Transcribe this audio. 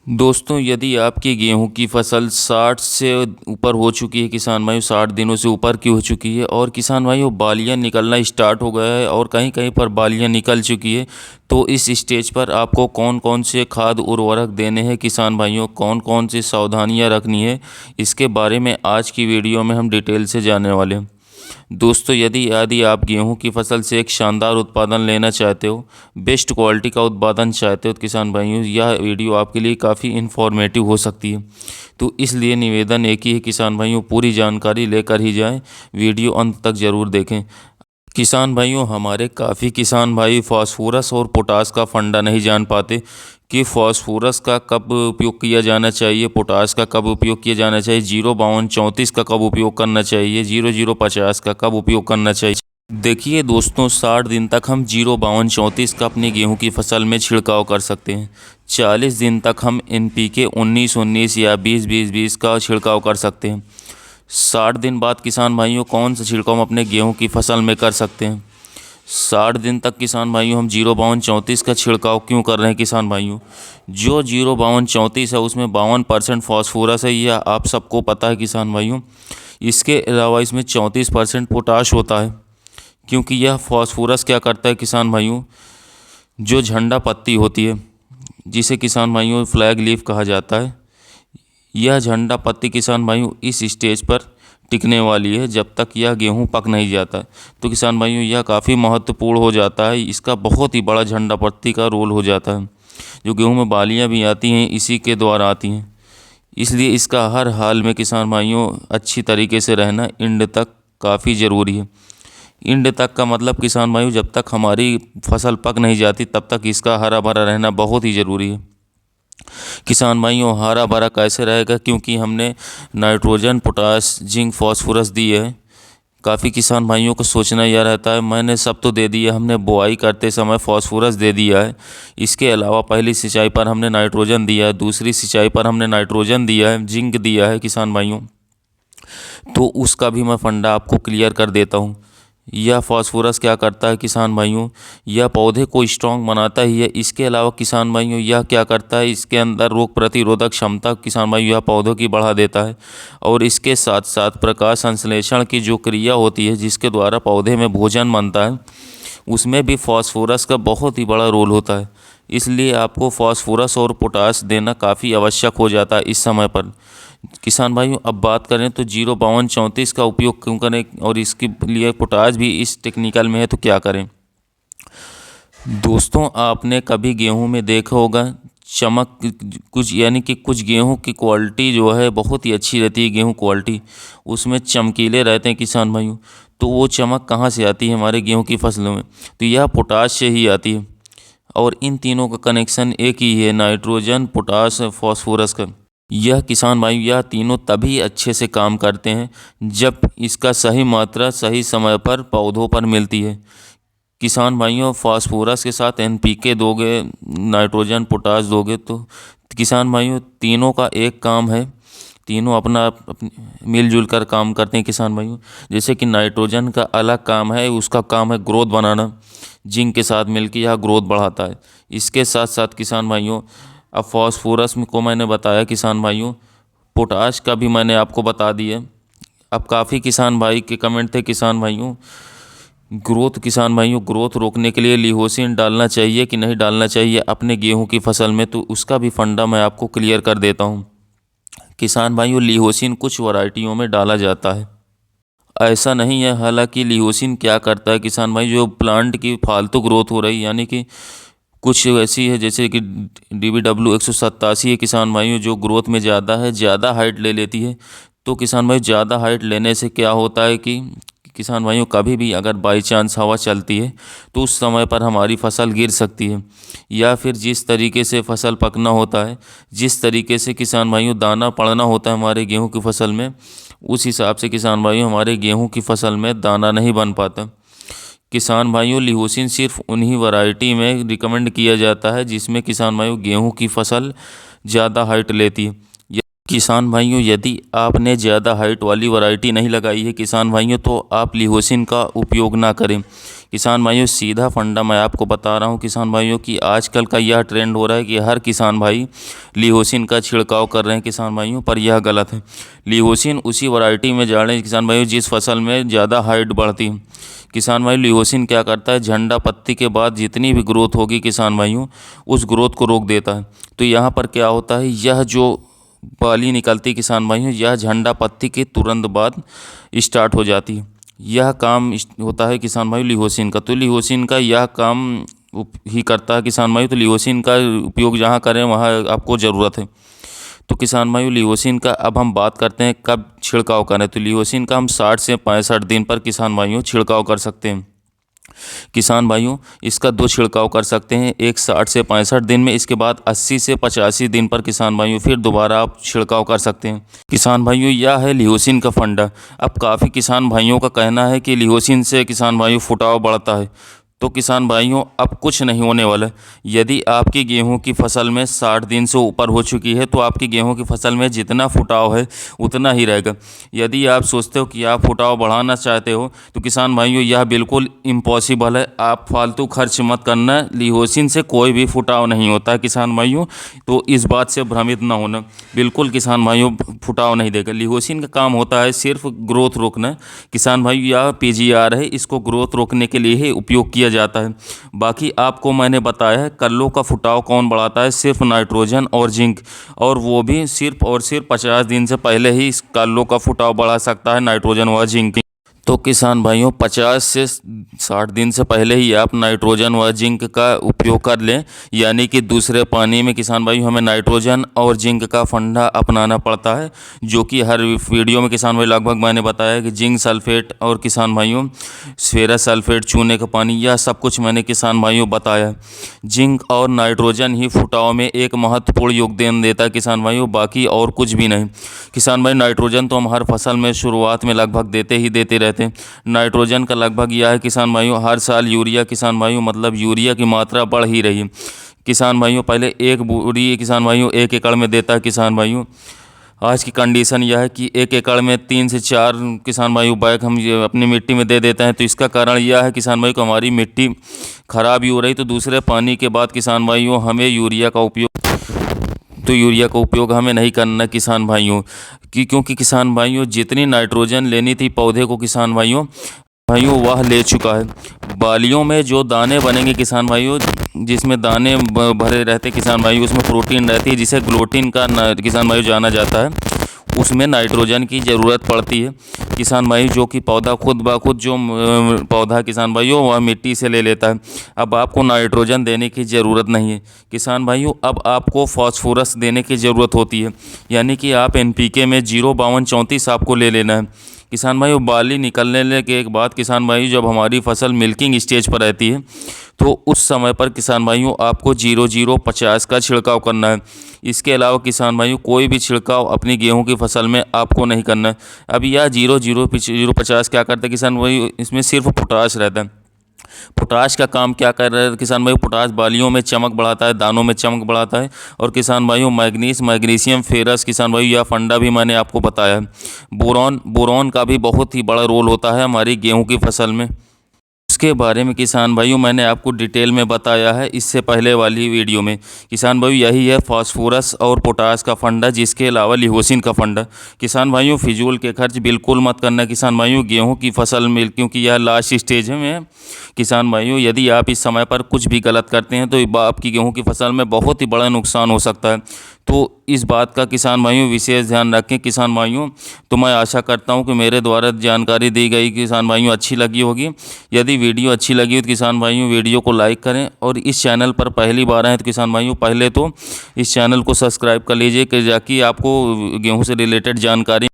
दोस्तों, यदि आपकी गेहूं की फसल 60 से ऊपर हो चुकी है, किसान भाइयों 60 दिनों से ऊपर की हो चुकी है और किसान भाइयों बालियां निकलना स्टार्ट हो गया है और कहीं कहीं पर बालियां निकल चुकी है, तो इस स्टेज पर आपको कौन कौन से खाद उर्वरक देने हैं किसान भाइयों, कौन कौन सी सावधानियां रखनी है, इसके बारे में आज की वीडियो में हम डिटेल से जानने वाले हैं। दोस्तों, यदि आप गेहूं की फसल से एक शानदार उत्पादन लेना चाहते हो, बेस्ट क्वालिटी का उत्पादन चाहते हो, तो किसान भाइयों यह वीडियो आपके लिए काफ़ी इन्फॉर्मेटिव हो सकती है। तो इसलिए निवेदन एक ही है किसान भाइयों, पूरी जानकारी लेकर ही जाएं, वीडियो अंत तक ज़रूर देखें। किसान भाइयों, हमारे काफ़ी किसान भाई फास्फोरस और पोटास का फंडा नहीं जान पाते कि फास्फोरस का कब उपयोग किया जाना चाहिए, पोटास का कब उपयोग किया जाना चाहिए, 05234 का कब उपयोग करना चाहिए, 0050 का कब उपयोग करना चाहिए। देखिए दोस्तों, 60 दिन तक हम 05234 का अपनी गेहूं की फसल में छिड़काव कर सकते हैं। 40 दिन तक हम NPK 19-19 या 20-20-20 का छिड़काव कर सकते हैं। 60 दिन बाद किसान भाइयों कौन सा छिड़काव हम अपने गेहूं की फसल में कर सकते हैं? 60 दिन तक किसान भाइयों हम 05234 का छिड़काव क्यों कर रहे हैं किसान भाइयों? जो 05234 है उसमें 52% फॉस्फोरस है, यह आप सबको पता है किसान भाइयों। इसके अलावा इसमें 34% पोटाश होता है, क्योंकि यह फॉस्फोरस क्या करता है किसान भाइयों, जो झंडा पत्ती होती है जिसे किसान भाइयों फ्लैग लीफ कहा जाता है, यह झंडा पत्ती किसान भाइयों इस स्टेज पर टिकने वाली है जब तक यह गेहूं पक नहीं जाता। तो किसान भाइयों यह काफ़ी महत्वपूर्ण हो जाता है, इसका बहुत ही बड़ा झंडा पत्ती का रोल हो जाता है। जो गेहूं में बालियां भी आती हैं इसी के द्वारा आती हैं, इसलिए इसका हर हाल में किसान भाइयों अच्छी तरीके से रहना एंड तक काफ़ी ज़रूरी है। एंड तक का मतलब किसान भाइयों जब तक हमारी फसल पक नहीं जाती तब तक इसका हरा भरा रहना बहुत ही ज़रूरी है। किसान भाइयों हरा भरा कैसे रहेगा, क्योंकि हमने नाइट्रोजन, पोटास, जिंक, फास्फोरस दी है। काफ़ी किसान भाइयों को सोचना यह रहता है मैंने सब तो दे दिया, हमने बुआई करते समय फास्फोरस दे दिया है, इसके अलावा पहली सिंचाई पर हमने नाइट्रोजन दिया है, दूसरी सिंचाई पर हमने नाइट्रोजन दिया है, जिंक दिया है किसान भाइयों। तो उसका भी मैं फंडा आपको क्लियर कर देता हूँ। यह फास्फोरस क्या करता है किसान भाइयों, यह पौधे को स्ट्रॉन्ग बनाता ही है। इसके अलावा किसान भाइयों यह क्या करता है, इसके अंदर रोग प्रतिरोधक क्षमता किसान भाइयों यह पौधों की बढ़ा देता है। और इसके साथ साथ प्रकाश संश्लेषण की जो क्रिया होती है जिसके द्वारा पौधे में भोजन बनता है, उसमें भी फास्फोरस का बहुत ही बड़ा रोल होता है। इसलिए आपको फास्फोरस और पोटास देना काफ़ी आवश्यक हो जाता है इस समय पर। किसान भाइयों अब बात करें तो 05234 का उपयोग क्यों करें और इसके लिए पोटास भी इस टेक्निकल में है तो क्या करें। दोस्तों, आपने कभी गेहूं में देखा होगा चमक, कुछ यानी कि कुछ गेहूं की क्वालिटी जो है बहुत ही अच्छी रहती है, गेहूं क्वालिटी उसमें चमकीले रहते हैं किसान भाइयों। तो वो चमक कहाँ से आती है हमारे गेहूं की फसलों में? तो यह पोटाश से ही आती है। और इन तीनों का कनेक्शन एक ही है, नाइट्रोजन, पोटास, फास्फोरस का। यह किसान भाई यह तीनों तभी अच्छे से काम करते हैं जब इसका सही मात्रा सही समय पर पौधों पर मिलती है। किसान भाइयों फास्फोरस के साथ NPK दोगे, नाइट्रोजन, पोटास दोगे तो किसान भाइयों तीनों का एक काम है, तीनों अपना मिलजुल कर काम करते हैं किसान भाइयों। जैसे कि नाइट्रोजन का अलग काम है, उसका काम है ग्रोथ बनाना, जिंक के साथ मिलकर यह ग्रोथ बढ़ाता है। इसके साथ साथ किसान भाइयों अब फास्फोरस को मैंने बताया किसान भाइयों, पोटाश का भी मैंने आपको बता दिया। अब काफ़ी किसान भाई के कमेंट थे किसान भाइयों ग्रोथ, किसान भाइयों ग्रोथ रोकने के लिए लिहोसिन डालना चाहिए कि नहीं डालना चाहिए अपने गेहूं की फसल में, तो उसका भी फंडा मैं आपको क्लियर कर देता हूं। किसान भाइयों लिहोसिन कुछ वैरायटियों में डाला जाता है, ऐसा नहीं है। हालांकि लिहोसिन क्या करता है किसान भाई, जो प्लांट की फालतू ग्रोथ हो रही यानी कि कुछ ऐसी है जैसे कि DBW 187 है किसान भाइयों, जो ग्रोथ में ज़्यादा है, ज़्यादा हाइट ले लेती है। तो किसान भाई ज़्यादा हाइट लेने से क्या होता है कि किसान भाइयों कभी भी अगर बाई चांस हवा चलती है तो उस समय पर हमारी फसल गिर सकती है, या फिर जिस तरीके से फसल पकना होता है, जिस तरीके से किसान भाइयों दाना पड़ना होता है हमारे गेहूं की फसल में, उस हिसाब से किसान भाइयों हमारे गेहूं की फसल में दाना नहीं बन पाता। किसान भाइयों लिहोसिन सिर्फ उन्हीं वैरायटी में रिकमेंड किया जाता है जिसमें किसान भाइयों गेहूं की फसल ज़्यादा हाइट लेती है। किसान भाइयों, यदि आपने ज़्यादा हाइट वाली वैरायटी नहीं लगाई है किसान भाइयों, तो आप लिहोसिन का उपयोग ना करें। किसान भाइयों, सीधा फंडा मैं आपको बता रहा हूँ किसान भाइयों कि आजकल का यह ट्रेंड हो रहा है कि हर किसान भाई लिहोसिन का छिड़काव कर रहे हैं किसान भाइयों, पर यह गलत है। लिहोसिन उसी वैरायटी में जा रहे हैं किसान भाइयों जिस फसल में ज़्यादा हाइट बढ़ती है। किसान भाई, लिहोसिन क्या करता है, झंडा पत्ती के बाद जितनी भी ग्रोथ होगी किसान भाइयों, उस ग्रोथ को रोक देता है। तो यहाँ पर क्या होता है, यह जो बाली निकलती किसान भाइयों, यह झंडा पत्ती के तुरंत बाद स्टार्ट हो जाती है। यह काम होता है किसान भाई लिहोसिन का। तो लिहोसिन का यह काम ही करता है किसान भाई। तो लिहोसिन का उपयोग जहाँ करें वहाँ आपको ज़रूरत है। तो किसान भाई, लिहोसिन का अब हम बात करते हैं कब छिड़काव करें। तो लिहोसिन का हम 60 से 65 दिन पर किसान भाइयों छिड़काव कर सकते हैं। किसान भाइयों, इसका 2 छिड़काव कर सकते हैं, एक 60 से 65 दिन में, इसके बाद 80 से 85 दिन पर किसान भाइयों फिर दोबारा आप छिड़काव कर सकते हैं। किसान भाइयों, यह है लिहोसिन का फंडा। अब काफ़ी किसान भाइयों का कहना है कि लिहोसिन से किसान भाइयों फुटाव बढ़ता है। तो किसान भाइयों, अब कुछ नहीं होने वाला। यदि आपकी गेहूं की फसल में 60 दिन से ऊपर हो चुकी है तो आपकी गेहूं की फसल में जितना फुटाव है उतना ही रहेगा। यदि आप सोचते हो कि आप फुटाव बढ़ाना चाहते हो तो किसान भाइयों, यह बिल्कुल इम्पॉसिबल है। आप फालतू खर्च मत करना, लिहोसिन से कोई भी फुटाव नहीं होता है किसान भाइयों। तो इस बात से भ्रमित ना होना, बिल्कुल किसान भाइयों फुटाव नहीं देगा। लिहोसिन का काम होता है सिर्फ ग्रोथ रोकना किसान भाइयों। यह पीजीआर है, इसको ग्रोथ रोकने के लिए ही उपयोग किया जाता है। बाकी आपको मैंने बताया है कल्लों का फुटाव कौन बढ़ाता है, सिर्फ नाइट्रोजन और जिंक, और वो भी सिर्फ और सिर्फ 50 दिन से पहले ही इस कल्लों का फुटाव बढ़ा सकता है नाइट्रोजन व जिंक। तो किसान भाइयों, 50 से 60 दिन से पहले ही आप नाइट्रोजन व जिंक का उपयोग कर लें, यानी कि दूसरे पानी में किसान भाइयों हमें नाइट्रोजन और जिंक का फंडा अपनाना पड़ता है, जो कि हर वीडियो में किसान भाई लगभग मैंने बताया कि जिंक सल्फेट और किसान भाइयों फेरस सल्फेट, चूने का पानी, यह सब कुछ मैंने किसान भाइयों बताया। जिंक और नाइट्रोजन ही फुटाव में एक महत्वपूर्ण योगदान देता है किसान भाइयों, बाकी और कुछ भी नहीं। किसान भाई, नाइट्रोजन तो हम हर फसल में शुरुआत में लगभग देते रहते हैं। नाइट्रोजन का लगभग यह है किसान भाइयों, हर साल यूरिया किसान भाइयों, मतलब यूरिया की मात्रा बढ़ ही रही है किसान भाइयों। पहले 1 बोरी किसान भाइयों 1 एकड़ में देता है किसान भाइयों। आज की कंडीशन यह है कि 1 एकड़ में 3 से 4 किसान भाइयों बैग हम ये अपनी मिट्टी में दे देते हैं। तो इसका कारण यह है किसान भाई को हमारी मिट्टी खराब ही हो रही। तो दूसरे पानी के बाद किसान भाइयों हमें यूरिया का उपयोग हमें नहीं करना किसान भाइयों क्योंकि किसान भाइयों जितनी नाइट्रोजन लेनी थी पौधे को किसान भाइयों वह ले चुका है। बालियों में जो दाने बनेंगे किसान भाइयों, जिसमें दाने भरे रहते किसान भाइयों, उसमें प्रोटीन रहती है जिसे ग्लूटिन का किसान भाइयों जाना जाता है, उसमें नाइट्रोजन की ज़रूरत पड़ती है किसान भाई, जो कि पौधा खुद ब खुद जो पौधा किसान भाइयों वह मिट्टी से ले लेता है। अब आपको नाइट्रोजन देने की ज़रूरत नहीं है किसान भाइयों, अब आपको फास्फोरस देने की ज़रूरत होती है, यानी कि आप एनपीके में 05234 आपको ले लेना है किसान भाइयों। बाली निकलने के बाद किसान भाई जब हमारी फसल मिल्किंग स्टेज पर रहती है तो उस समय पर किसान भाइयों आपको 0050 का छिड़काव करना है। इसके अलावा किसान भाइयों कोई भी छिड़काव अपनी गेहूं की फसल में आपको नहीं करना है। अब यह 0050 क्या करता है किसान भाई, इसमें सिर्फ पोटाश रहता है। पोटाश का काम क्या कर रहा है किसान भाई, पोटाश बालियों में चमक बढ़ाता है, दानों में चमक बढ़ाता है। और किसान भाइयों मैग्नीशियम फेरस किसान भाइयों यह फंडा भी मैंने आपको बताया है। बोरॉन का भी बहुत ही बड़ा रोल होता है हमारी गेहूं की फसल में। उसके बारे में किसान भाइयों मैंने आपको डिटेल में बताया है इससे पहले वाली वीडियो में। किसान भाइयों यही है फास्फोरस और पोटाश का फंडा, जिसके अलावा लिहोसिन का फंडा। किसान भाइयों फिजूल के खर्च बिल्कुल मत करना किसान भाइयों गेहूं की फसल में, क्योंकि यह लास्ट स्टेज में किसान भाइयों यदि आप इस समय पर कुछ भी गलत करते हैं तो आपकी गेहूँ की फसल में बहुत ही बड़ा नुकसान हो सकता है। तो इस बात का किसान भाइयों विशेष ध्यान रखें किसान भाइयों। तो मैं आशा करता हूं कि मेरे द्वारा जानकारी दी गई किसान भाइयों अच्छी लगी होगी। यदि वीडियो अच्छी लगी हो तो किसान भाइयों वीडियो को लाइक करें, और इस चैनल पर पहली बार आए तो किसान भाइयों पहले तो इस चैनल को सब्सक्राइब कर लीजिए कि जाकि आपको गेहूं से रिलेटेड जानकारी